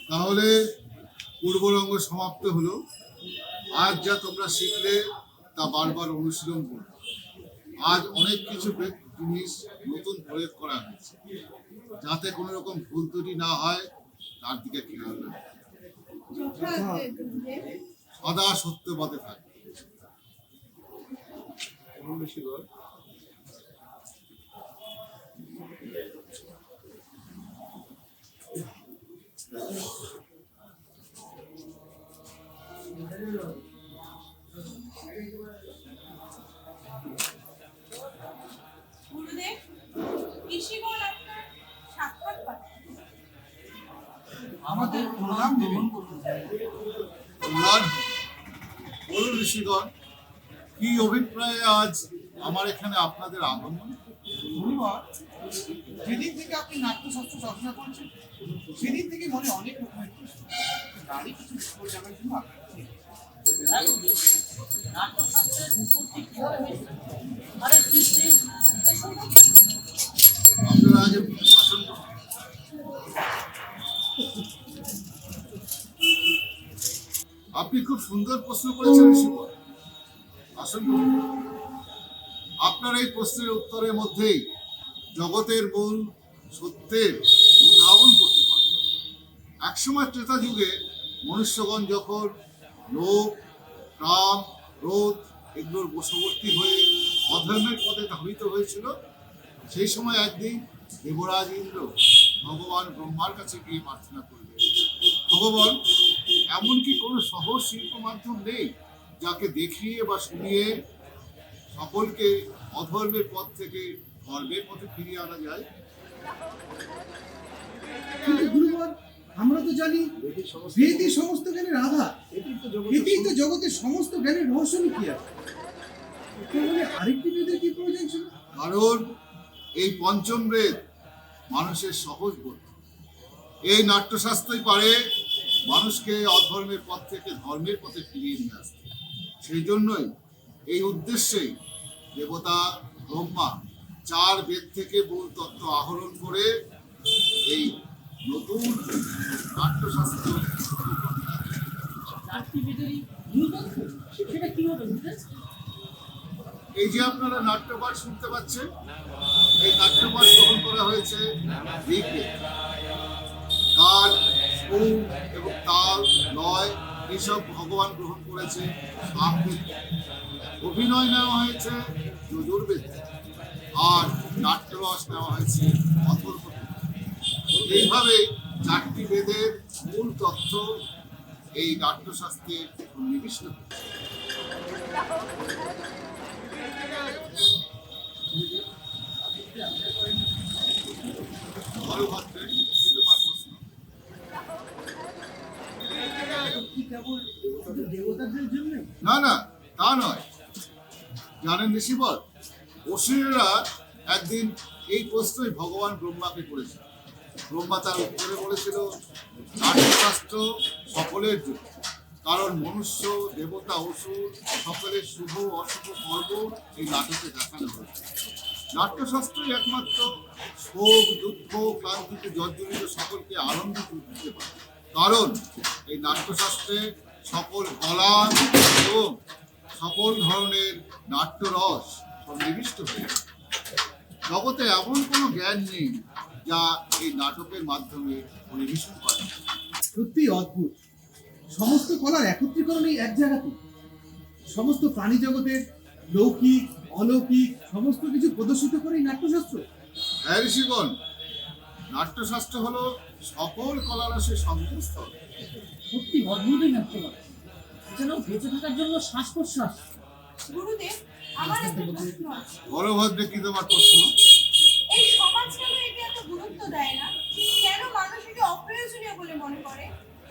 তাহলে পূর্বরঙ্গ সমাপ্ত হলো। আজ যা তোমরা শিখলে তা বারবার অনুশীলন করো। আজ অনেক কিছু জিনিস নতুন প্রয়োগ করা হয়েছে, যাতে কোনো রকম ভুল ত্রুটি না হয় তার দিকে খেয়াল রাখবে। সদা সত্যবাদে থাকবে। গুরুদেব, ঋষিগণ আপনার সাক্ষাৎ পাচ্ছেন। আমাদের প্রণাম গ্রহণ করুন। বলুন ঋষিগণ, কি অভিপ্রায়ে আজ আমার এখানে আপনাদের আগমন? যেদিন থেকে আপনি নাট্যশাস্ত্র চর্চা করছেন, সেদিন থেকে মনে অনেক রকমের প্রশ্ন। তারই কিছু উত্তর জানার জন্য নাট্যশাস্ত্রের উৎপত্তি কিভাবে হয়েছিল? আরে সৃষ্টির উদ্দেশ্যটা কি? আপনারা আগে আসুন। আপনি খুব সুন্দর প্রশ্ন করেছেন ঋষিগণ। আসুন, আপনার এই প্রশ্নের উত্তরের মধ্যেই জগতের মূল সত্যের উদ্ভাবন করতে পারে। একসময় ত্রেতা যুগে মনুষ্যগণ যখন লোভ, কাম, ক্রোধ এগুলোর বশবর্তী হয়ে অধর্মের পথে ধাবিত হয়েছিল, সেই সময় একদিন দেবরাজ ইন্দ্র ভগবান ব্রহ্মার কাছে গিয়ে প্রার্থনা করলেন, ভগবান, এমনকি কোনো সহজ শিল্প মাধ্যম নেই যাকে দেখিয়ে বা শুনিয়ে সকলকে অধর্মের পথ থেকে ধর্মের পথে ফিরিয়ে আনা যায়? কিন্তু গুরুবর, আমরা তো জানি বেদই সমস্ত জ্ঞানের আধার। এতেই তো জগতের সমস্ত জ্ঞানের রহস্য লুকিয়ে আছে। তাহলে আরেকটি বেদের কি প্রয়োজন ছিল? কারণ এই পঞ্চম বেদ মানুষের সহজ বোধ। এই নাট্যশাস্ত্রই পারে মানুষকে অধর্মের পথ থেকে ধর্মের পথে ফিরিয়ে নিয়ে আসতে। সেই জন্যই, এই উদ্দেশ্যেই দেবতা ব্রহ্মা 4 বেদ থেকে মূল তত্ত্ব আহরণ করে এই নতুন নাট্যশাস্ত্র। এই যে আপনারা নাট্যপাঠ শুনতে পাচ্ছেন, এই নাট্যপাঠ গ্রহণ করা হয়েছে ঋগ্বেদ। গান, সুর এবং তাল, লয় এসব ভগবান গ্রহণ করেছে সামবেদ। অভিনয় নেওয়া হয়েছে যজুর্বেদ, আর নাট্যরস নেওয়া হয়েছে অথর্ব। এইভাবে 4টি বেদের মূল তথ্য এই নাট্যশাস্ত্রে সন্নিবিষ্ট। না না, তা নয়। জানেন ঋষিবর, অসুরেরা একদিন এই প্রশ্নই ভগবান ব্রহ্মাকে করেছিল। ব্রহ্মা তার উত্তরে বলেছিল, নাট্যশাস্ত্র সকলের জন্য, কারণ মনুষ্য, দেবতা, অসুর সকলের শুভ অশুভ কর্ম এই নাটকে দেখানো হয়েছে। নাট্যশাস্ত্রই একমাত্র শোক, দুঃখ, ক্লান্তিতে জর্জরিত সকলকে আনন্দিত দিতে পারে। কারণ এই নাট্যশাস্ত্রে সকল কলা এবং সকল ধরনের নাট্যরস সন্নিবিষ্ট হয়েছে। জগতে এমন কোনো জ্ঞান নেই যা এই নাটকের মাধ্যমে পরিবেশন করে। সত্যি অদ্ভুত, সমস্ত কলার একত্রীকরণ এই এক জায়গাতে। সমস্ত প্রাণী জগতের লৌকিক, অলৌকিক সমস্ত কিছু প্রদর্শিত করে এই নাট্যশাস্ত্র। হ্যাঁ ঋষিগণ, নাট্যশাস্ত্র হলো সকল কলারসের সঙ্গমস্থল। সত্যি অদ্ভুতই নাট্যকলা, যেন বেঁচে থাকার জন্য শ্বাস প্রশ্বাস। গুরুদেব, আমার একটা প্রশ্ন আছে। বলভদ্রে কি তোমার প্রশ্ন? এই সমাজ কেন একে এত গুরুত্ব দেয় না? কেন মানুষ একে অপ্রয়োজনীয় বলে মনে করে?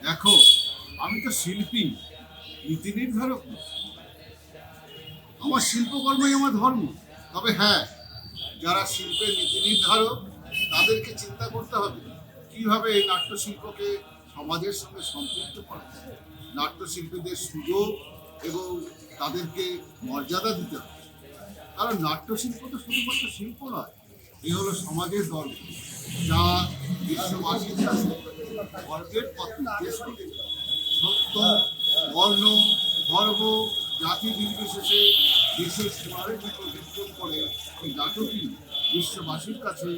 দেখো, আমি তো শিল্পী, নীতি নির্ধারক নই। আমার শিল্পকর্মই আমার ধর্ম। তবে হ্যাঁ, যারা শিল্পের নীতি নির্ধারক তাদেরকে চিন্তা করতে হবে কিভাবে এই নাট্যশিল্পকে সমাজের সঙ্গে সম্পৃক্ত করা যায়। নাট্যশিল্পীদের সুযোগ এবং তাদেরকে মর্যাদা দিতে হবে, কারণ নাট্যশিল্প তো শুধুমাত্র শিল্প নয়, এ হলো সমাজের ধর্ম, যা বিশ্ববাসীর কাছে গর্বের পথ নির্দেশ করে। সত্য, বর্ণ, ধর্ম, জাতি নির্বিশেষে দেশের সীমারের ভিতর বিক্ষোভ করে এই নাটকই বিশ্ববাসীর কাছে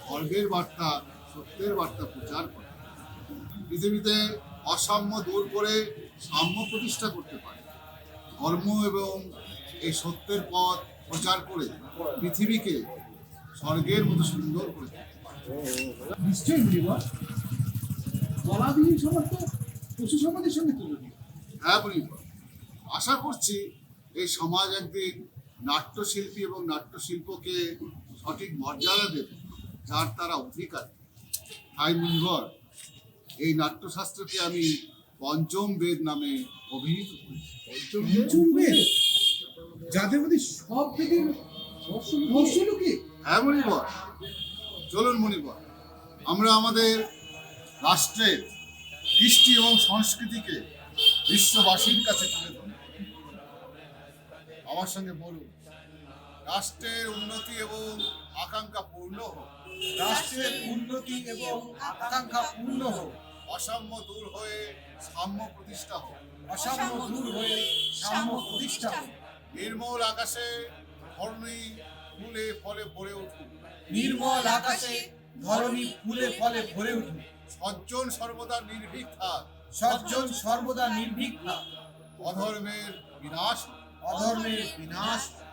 গর্বের বার্তা, সত্যের বার্তা প্রচার করে। পৃথিবীতে অসাম্য দূর করে সাম্য প্রতিষ্ঠা করতে পারে। ধর্ম এবং এই সত্যের পথ প্রচার করে পৃথিবীকে স্বর্গের মতো সুন্দর করে তোলে। নিশ্চয়ই গুরুবর, বলাবিহীন সমাজ তো পশু সমাজের সঙ্গে তুলনীয়। হ্যাঁ বলিবার, আশা করছি এই সমাজ একদিন নাট্যশিল্পী এবং নাট্যশিল্পকে সঠিক মর্যাদা দেবে, যার তারা অধিকার। তাই মুনিবর, এই নাট্যশাস্ত্রকে আমি পঞ্চম বেদ নামে অভিহিত করেছি। পঞ্চম বেদ, যাদের মধ্যে সব বেদের রহস্য কি? হ্যাঁ মণিবর, চলুন মণিবর, আমরা আমাদের রাষ্ট্রের কৃষ্টি এবং সংস্কৃতিকে বিশ্ববাসীর কাছে তুলে ধরি। আমার সঙ্গে বলুন, রাষ্ট্রের উন্নতি এবং আকাঙ্ক্ষা পূর্ণ হোক। রাষ্ট্রের উন্নতি এবং আকাঙ্ক্ষা পূর্ণ হোক। অসাম্য দূর হয়ে সাম্য প্রতিষ্ঠা হোক। অসাম্য দূর হয়ে সাম্য প্রতিষ্ঠা হোক। নির্মল আকাশে ধরণী ফুলে ফলে ভরে উঠুক। নির্মল আকাশে ধরণী ফুলে ফলে ভরে উঠুক। সজ্জন সর্বদা নির্ভীক থাক। সজ্জন সর্বদা নির্ভীক থাক। অধর্মের বিনাশ হোক। অধর্মের বিনাশ হোক।